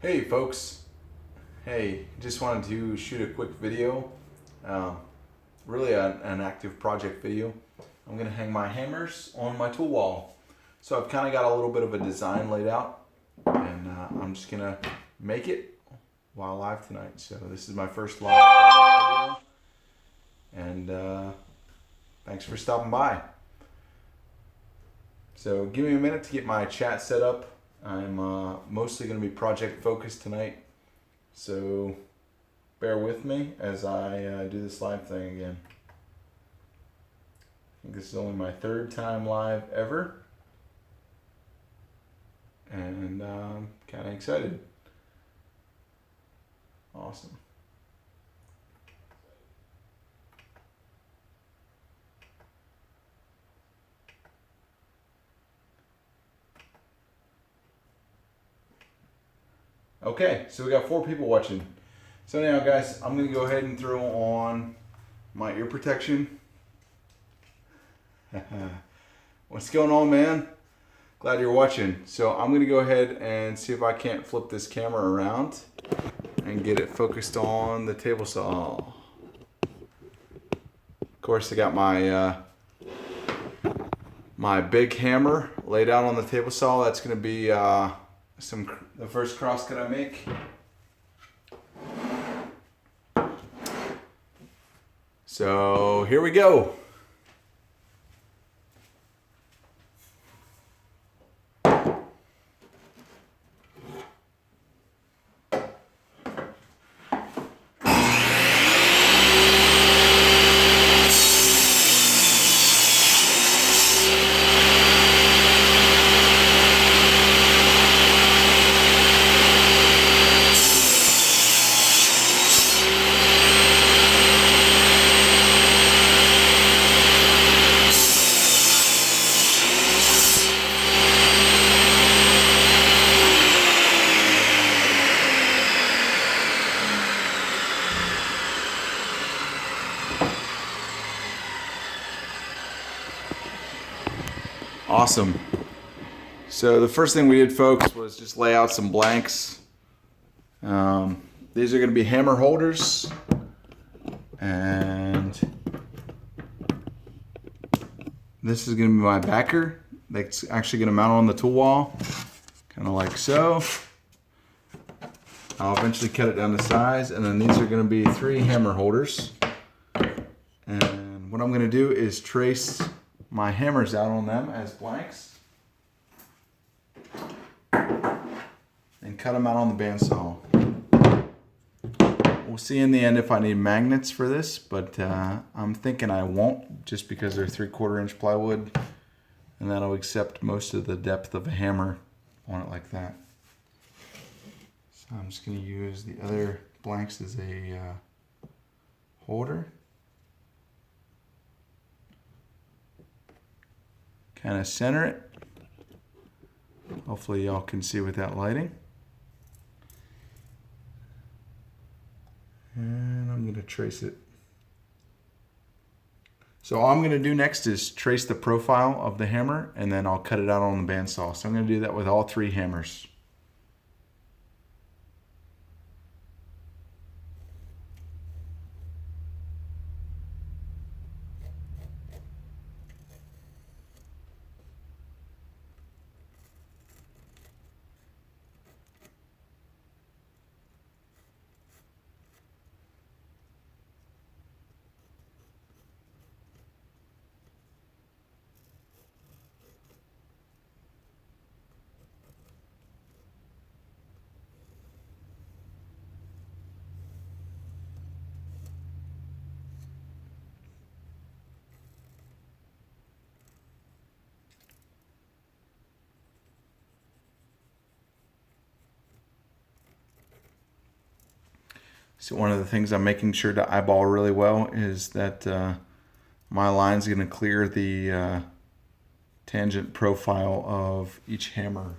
Hey folks, hey, just wanted to shoot a quick video, really an active project video. I'm going to hang my hammers on my tool wall. So I've kind of got a little bit of a design laid out, and I'm just going to make it while live tonight. So this is my first live project video, and thanks for stopping by. So give me a minute to get my chat set up. I'm mostly going to be project focused tonight, so bear with me as I do this live thing again. I think this is only my third time live ever, and I'm kind of excited. Awesome. Okay, so we got 4 people watching. So now guys, I'm going to go ahead and throw on my ear protection. What's going on, man? Glad you're watching. So I'm going to go ahead and see if I can't flip this camera around and get it focused on the table saw. Of course, I got my my big hammer laid out on the table saw. That's going to be the first crosscut I make. So here we go. Awesome. So the first thing we did, folks, was just lay out some blanks. These are going to be hammer holders, and this is going to be my backer. That's actually going to mount on the tool wall, kind of like so. I'll eventually cut it down to size, and then these are going to be 3 hammer holders. And what I'm going to do is trace my hammers out on them as blanks and cut them out on the bandsaw. We'll see in the end if I need magnets for this, but I'm thinking I won't, just because they're 3/4 inch plywood, and that'll accept most of the depth of a hammer on it like that. So I'm just going to use the other blanks as a holder. Kind of center it. Hopefully y'all can see with that lighting. And I'm going to trace it. So all I'm going to do next is trace the profile of the hammer, and then I'll cut it out on the bandsaw. So I'm going to do that with all 3 hammers. So one of the things I'm making sure to eyeball really well is that my line's going to clear the tangent profile of each hammer.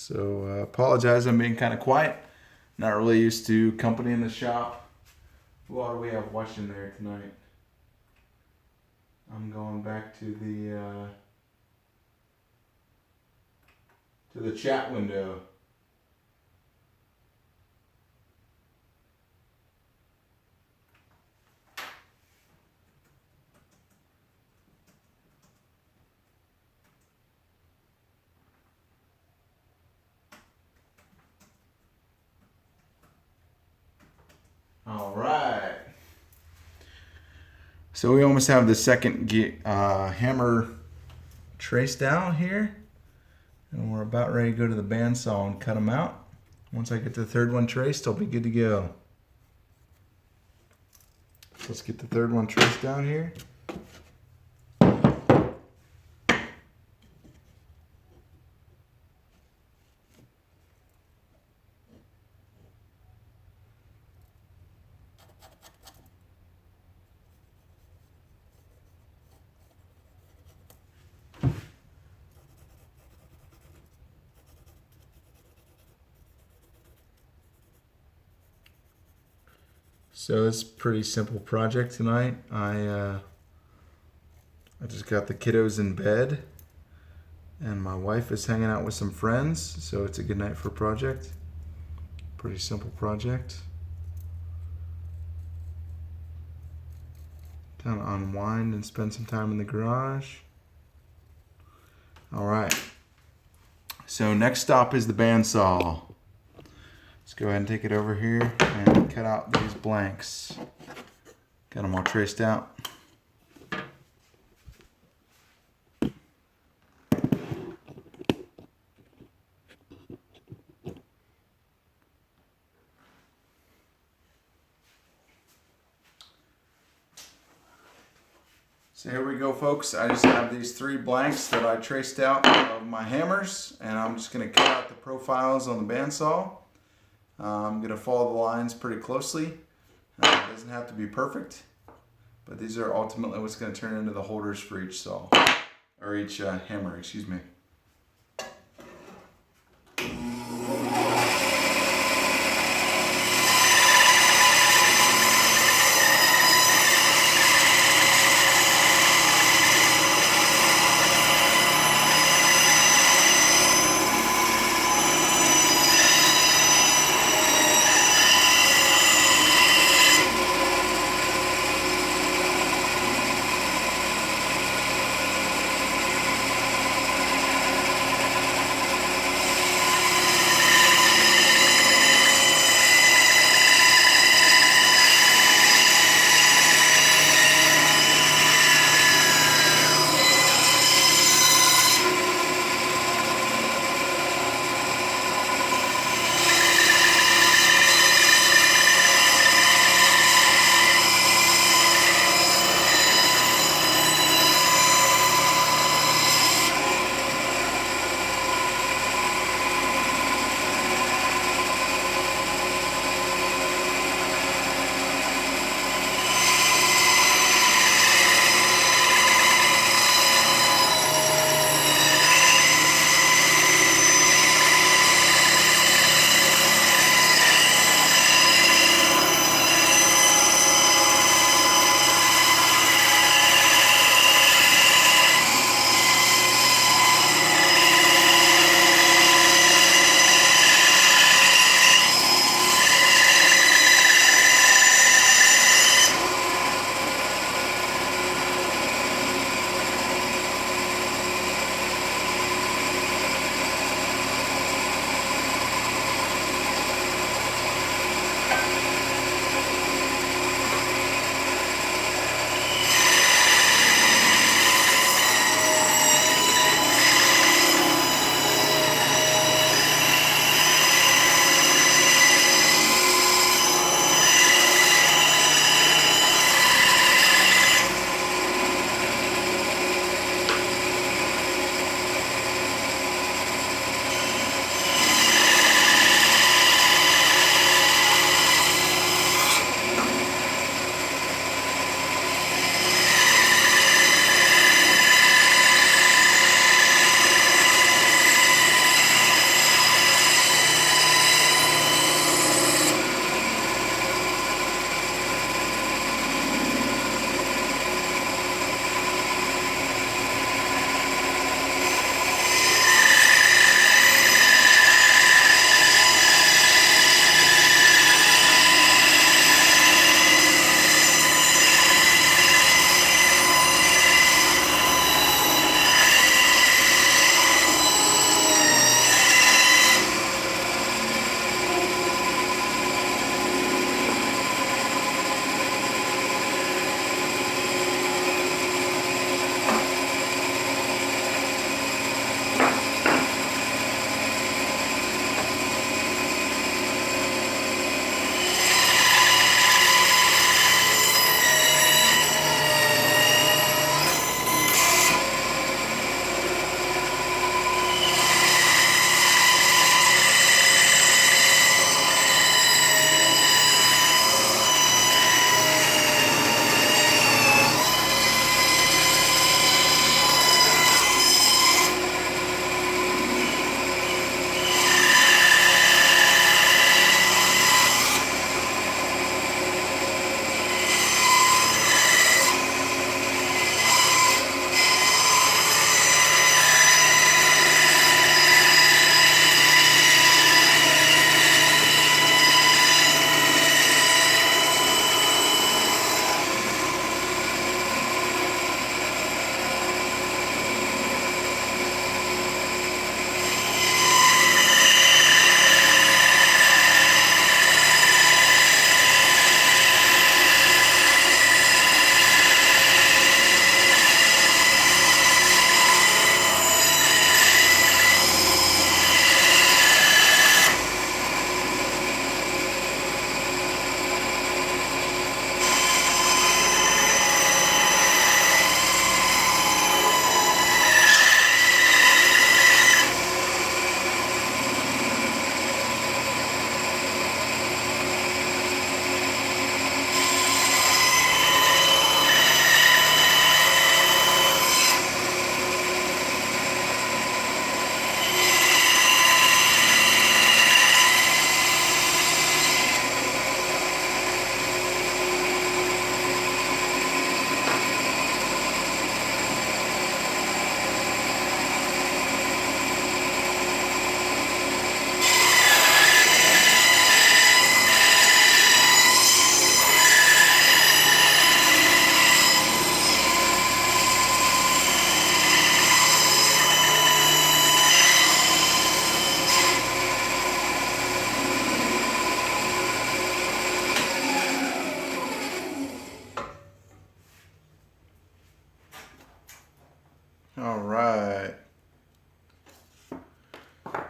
So apologize, I'm being kind of quiet. Not really used to company in the shop. Who all do we have watching there tonight? I'm going back to the chat window. All right. So we almost have the second hammer traced out here. And we're about ready to go to the bandsaw and cut them out. Once I get the third one traced, I'll be good to go. So let's get the third one traced down here. So it's a pretty simple project tonight. I just got the kiddos in bed and my wife is hanging out with some friends, so it's a good night for a project. Pretty simple project. Kind of unwind and spend some time in the garage. All right. So next stop is the bandsaw. Let's go ahead and take it over here and cut out these blanks. Got them all traced out. So here we go, folks. I just have these 3 blanks that I traced out of my hammers, and I'm just going to cut out the profiles on the bandsaw. I'm going to follow the lines pretty closely. It doesn't have to be perfect, but these are ultimately what's going to turn into the holders for each saw, or each hammer, excuse me.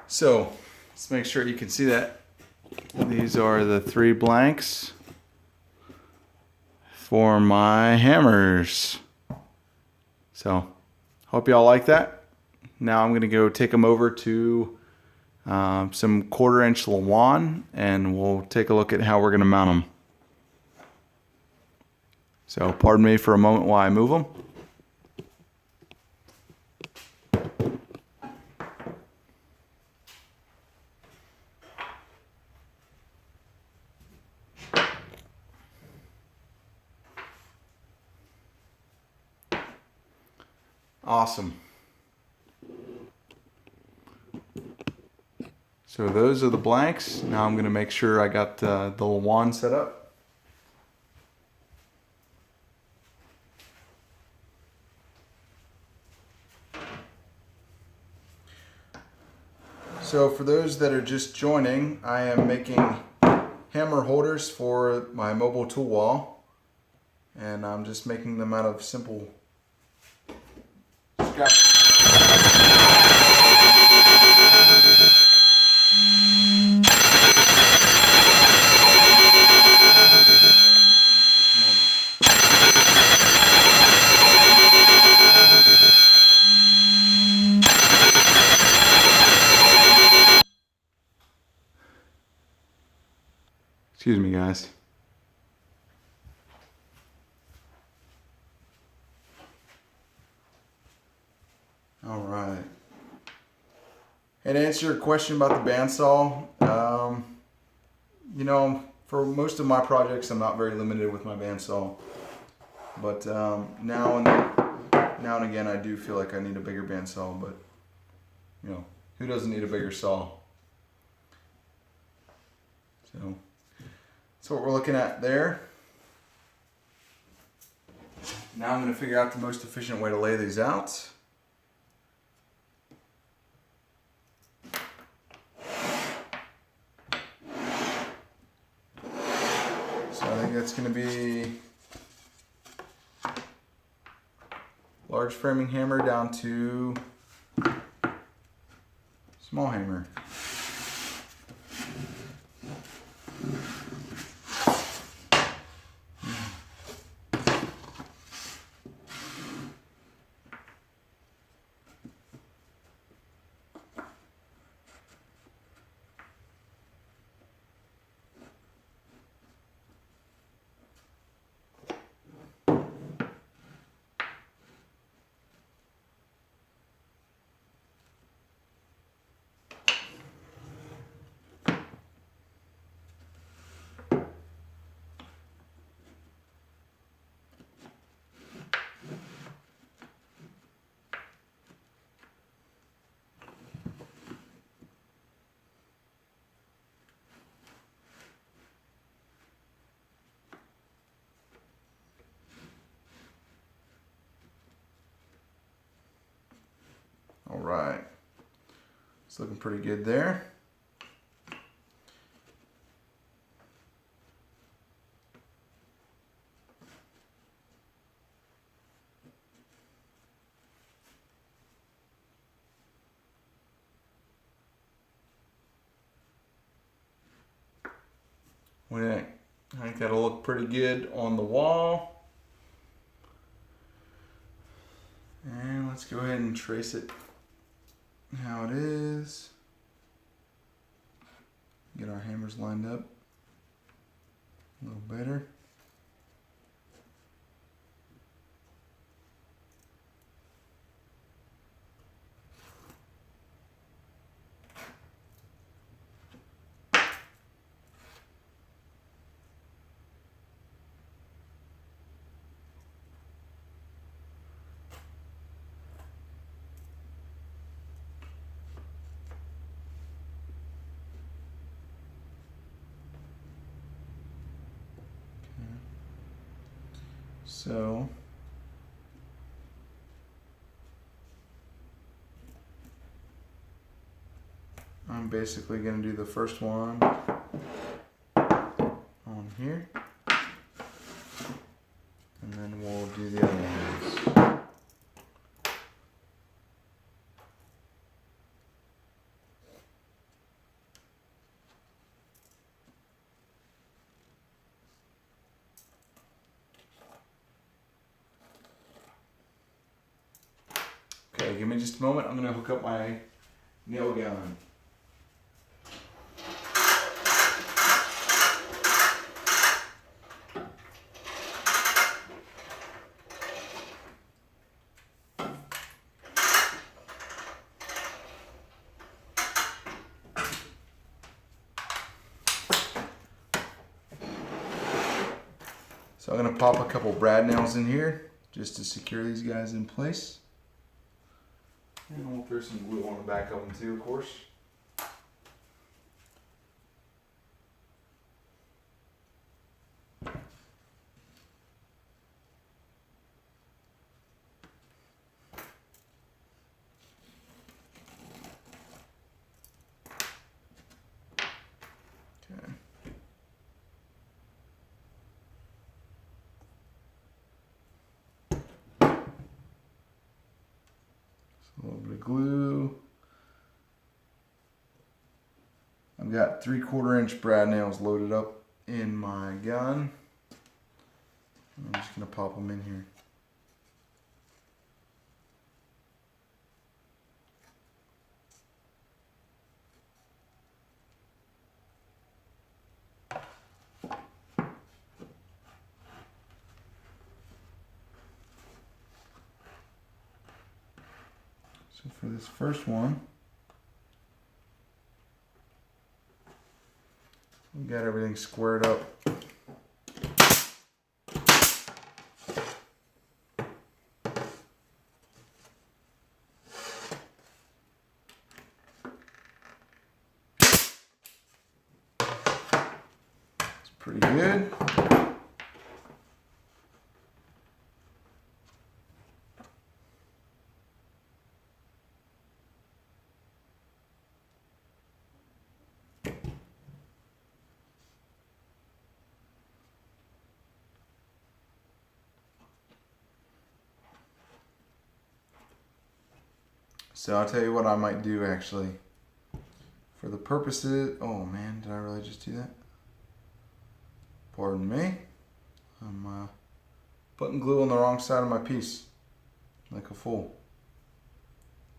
So let's make sure you can see that. These are the 3 blanks for my hammers. So hope y'all like that. Now I'm gonna go take them over to some 1/4-inch luwan, and we'll take a look at how we're gonna mount them. So pardon me for a moment while I move them. Awesome. So those are the blanks. Now I'm going to make sure I got the luwan set up. So for those that are just joining, I am making hammer holders for my mobile tool wall, and I'm just making them out of simple scrap. Excuse me, guys. All right. And to answer your question about the bandsaw, you know, for most of my projects, I'm not very limited with my bandsaw. But now and again, I do feel like I need a bigger bandsaw. But you know, who doesn't need a bigger saw? So that's what we're looking at there. Now I'm going to figure out the most efficient way to lay these out. So I think that's going to be large framing hammer down to small hammer. All right, it's looking pretty good there. What do you think? I think that'll look pretty good on the wall. And let's go ahead and trace it how it is. Get our hammers lined up a little better. So I'm basically going to do the first one on here, and then we'll do the other ones. Okay, give me just a moment. I'm gonna hook up my nail gun. So I'm gonna pop a couple brad nails in here just to secure these guys in place. And we'll throw some glue on the back of them too, of course. Okay. A little bit of glue. I've got 3/4 inch brad nails loaded up in my gun. I'm just gonna pop them in here. So for this first one, we got everything squared up. It's pretty good. So I'll tell you what I might do actually. For the purposes, oh man, did I really just do that? Pardon me. I'm putting glue on the wrong side of my piece. Like a fool.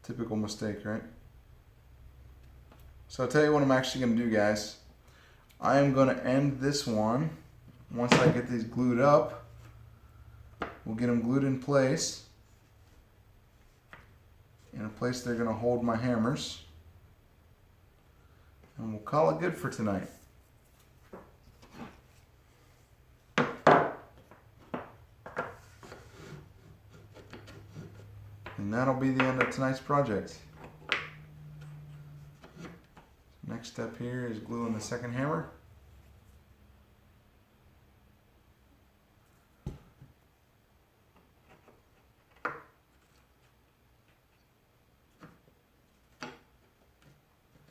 Typical mistake, right? So I'll tell you what I'm actually going to do, guys. I am going to end this one. Once I get these glued up, we'll get them glued in place. In a place they're going to hold my hammers. And we'll call it good for tonight. And that'll be the end of tonight's project. Next step here is gluing the second hammer.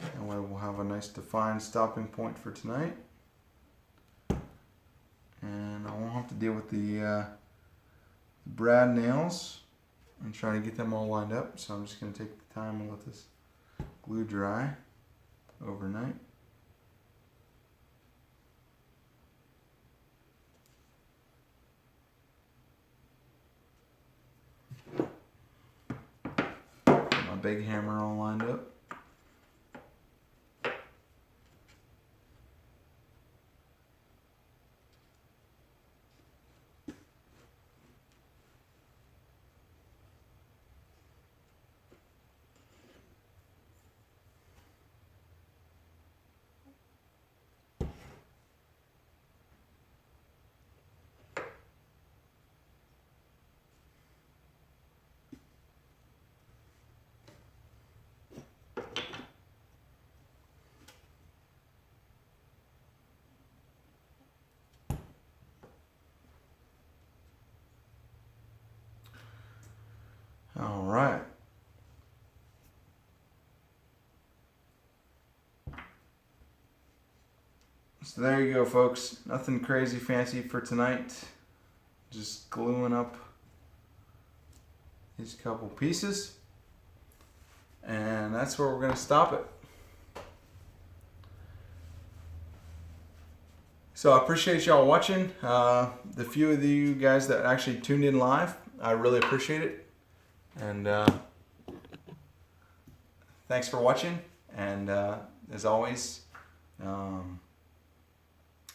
And we'll have a nice defined stopping point for tonight. And I won't have to deal with the brad nails and trying to get them all lined up. So I'm just going to take the time and let this glue dry overnight. Get my big hammer all lined up. All right. So there you go, folks. Nothing crazy fancy for tonight. Just gluing up these couple pieces. And that's where we're going to stop it. So I appreciate y'all watching. The few of you guys that actually tuned in live, I really appreciate it. And thanks for watching, and as always,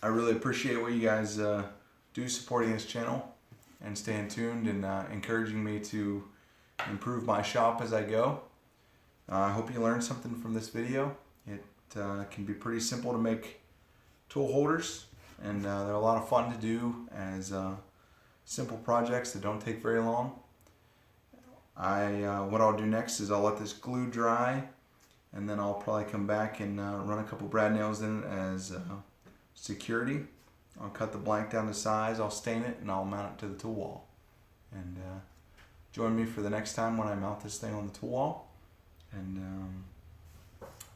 I really appreciate what you guys do supporting this channel and staying tuned and encouraging me to improve my shop as I go. I hope you learned something from this video. It can be pretty simple to make tool holders, and they're a lot of fun to do as simple projects that don't take very long. What I'll do next is I'll let this glue dry, and then I'll probably come back and run a couple brad nails in it as security. I'll cut the blank down to size, I'll stain it, and I'll mount it to the tool wall. And join me for the next time when I mount this thing on the tool wall. And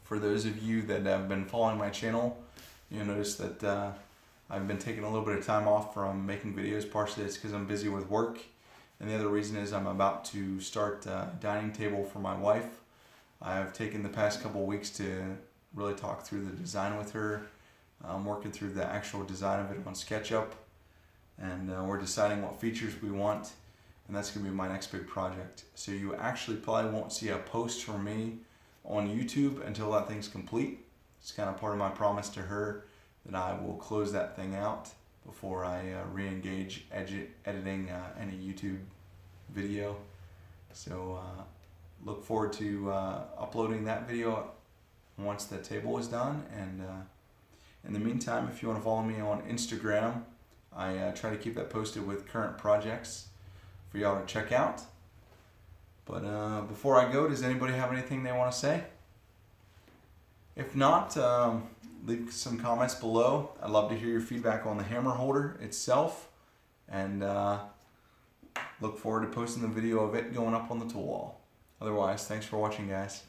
for those of you that have been following my channel, you'll notice that I've been taking a little bit of time off from making videos. Partially it's because I'm busy with work, and the other reason is I'm about to start a dining table for my wife. I've taken the past couple of weeks to really talk through the design with her. I'm working through the actual design of it on SketchUp, and we're deciding what features we want, and that's going to be my next big project. So you actually probably won't see a post from me on YouTube until that thing's complete. It's kind of part of my promise to her that I will close that thing out before I re-engage editing any YouTube video. So look forward to uploading that video once the table is done. And in the meantime, if you want to follow me on Instagram, I try to keep that posted with current projects for y'all to check out. But before I go, does anybody have anything they want to say? If not, leave some comments below. I'd love to hear your feedback on the hammer holder itself, and look forward to posting the video of it going up on the tool wall. Otherwise, thanks for watching, guys.